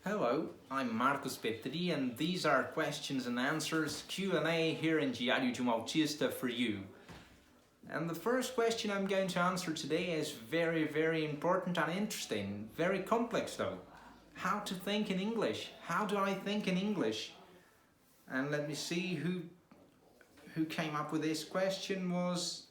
Hello, I'm Marcos Petri and these are questions and answers Q&A here in Diário de Autista for you. And the first question I'm going to answer today is very important and interesting, very complex though. How to think in English? How do I think in English? And let me see who came up with this question was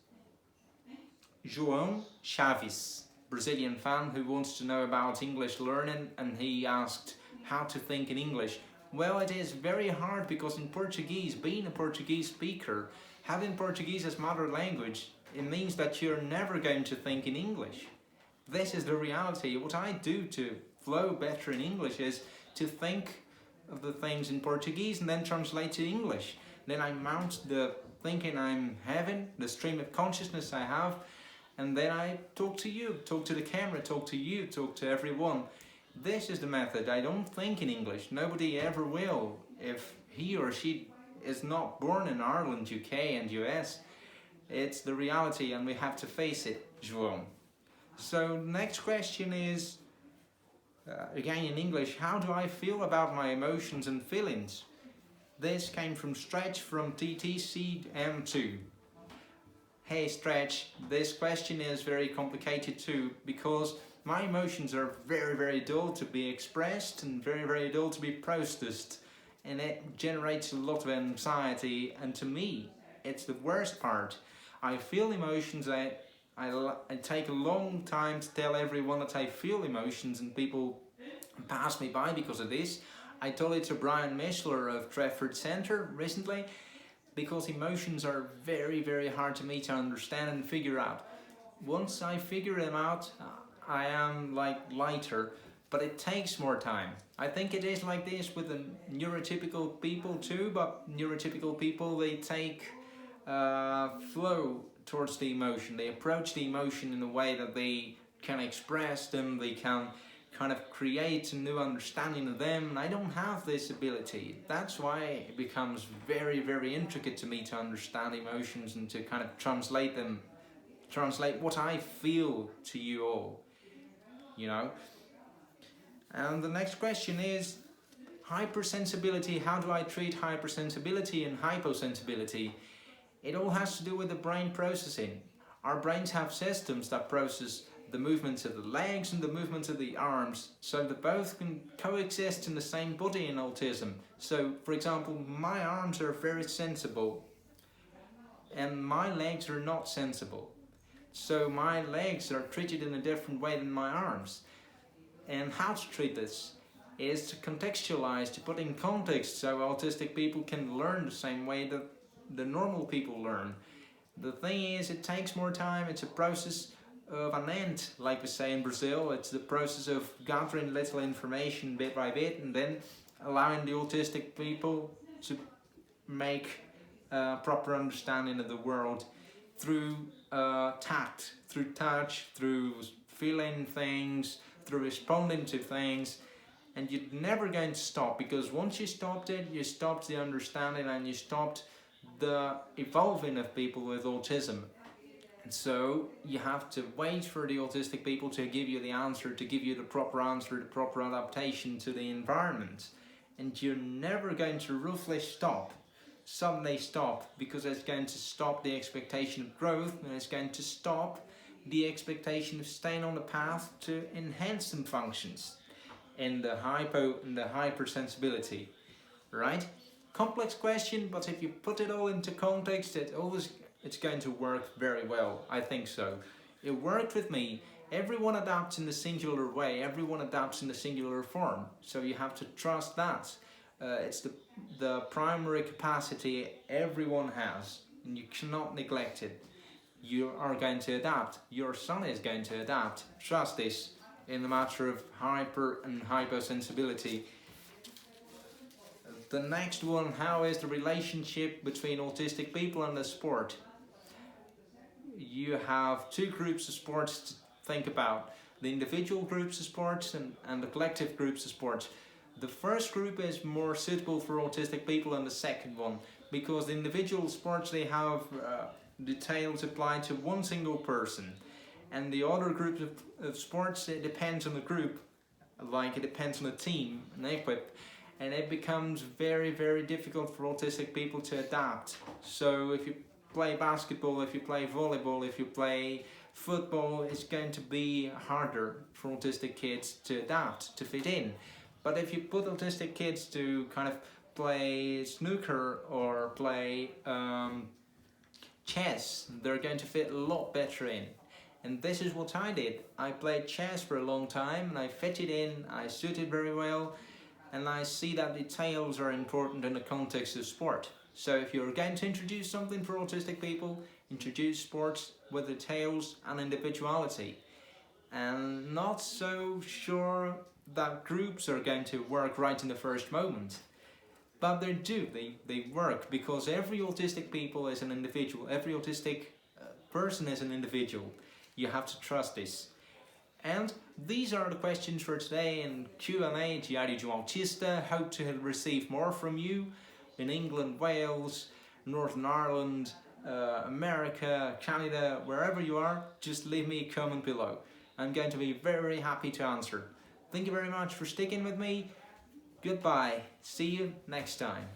João Chaves, Brazilian fan who wants to know about English learning, and he asked how to think in English. Well, it is very hard because in Portuguese, being a Portuguese speaker, having Portuguese as mother language, it means that you're never going to think in English. This is the reality. What I do to flow better in English is to think of the things in Portuguese and then translate to English. Then I mount the thinking I'm having, the stream of consciousness I have, and then I talk to you, talk to the camera, talk to you, talk to everyone. This is the method. I don't think in English. Nobody ever will. If he or she is not born in Ireland, UK and US, it's the reality and we have to face it, João. So next question is, again in English, how do I feel about my emotions and feelings? This came from Stretch from TTCM2. Hey Stretch, this question is very complicated too, because my emotions are very dull to be expressed and very dull to be processed, and it generates a lot of anxiety, and to me it's the worst part. I feel emotions, I take a long time to tell everyone that I feel emotions, and people pass me by because of this. I told it to Brian Mishler of Trefford Centre recently, because emotions are very hard to me to understand and figure out. Once I figure them out, I am like lighter, but it takes more time. I think it is like this with the neurotypical people too, but neurotypical people, they take flow towards the emotion. They approach the emotion in a way that they can express them, they can kind of create a new understanding of them, and I don't have this ability. That's why it becomes very intricate to me to understand emotions and to kind of translate what I feel to you all, you know. And the next question is hypersensibility. How do I treat hypersensibility and hyposensibility? It all has to do with the brain processing. Our brains have systems that process the movements of the legs and the movements of the arms, so that both can coexist in the same body in autism. So, for example, my arms are very sensible and my legs are not sensible. So my legs are treated in a different way than my arms. And how to treat this is to contextualize, to put in context, so autistic people can learn the same way that the normal people learn. The thing is, it takes more time. It's a process of an ant, like we say in Brazil. It's the process of gathering little information bit by bit and then allowing the autistic people to make a proper understanding of the world through tact, through touch, through feeling things, through responding to things. And you're never going to stop, because once you stopped it, you stopped the understanding and you stopped the evolving of people with autism. And so you have to wait for the autistic people to give you the answer, to give you the proper answer, the proper adaptation to the environment. And you're never going to roughly suddenly stop, because it's going to stop the expectation of growth, and it's going to stop the expectation of staying on the path to enhance some functions in the hypo and the hypersensibility, right? Complex question, but if you put it all into context, it's going to work very well. I think so. It worked with me. Everyone adapts in the singular way. Everyone adapts in the singular form. So you have to trust that. It's the primary capacity everyone has, and you cannot neglect it. You are going to adapt. Your son is going to adapt. Trust this in the matter of hyper and hyposensibility. The next one, how is the relationship between autistic people and the sport? You have two groups of sports to think about. The individual groups of sports and the collective groups of sports. The first group is more suitable for autistic people than the second one, because the individual sports, they have details applied to one single person, and the other group of sports, it depends on the group like it depends on the team and equip, and it becomes very, very difficult for autistic people to adapt. So if you play basketball, if you play volleyball, if you play football, it's going to be harder for autistic kids to adapt, to fit in. But if you put autistic kids to kind of play snooker or play chess, they're going to fit a lot better in. And this is what I did. I played chess for a long time and I fit it in, I suited very well, and I see that details are important in the context of sport. So if you're going to introduce something for autistic people, introduce sports with details and individuality. And not so sure that groups are going to work right in the first moment. But they do, they work, because every autistic people is an individual, every autistic person is an individual. You have to trust this. And these are the questions for today in Q&A Diário de Autista. Hope to receive more from you in England, Wales, Northern Ireland, America, Canada, wherever you are. Just leave me a comment below. I'm going to be very happy to answer. Thank you very much for sticking with me. Goodbye. See you next time.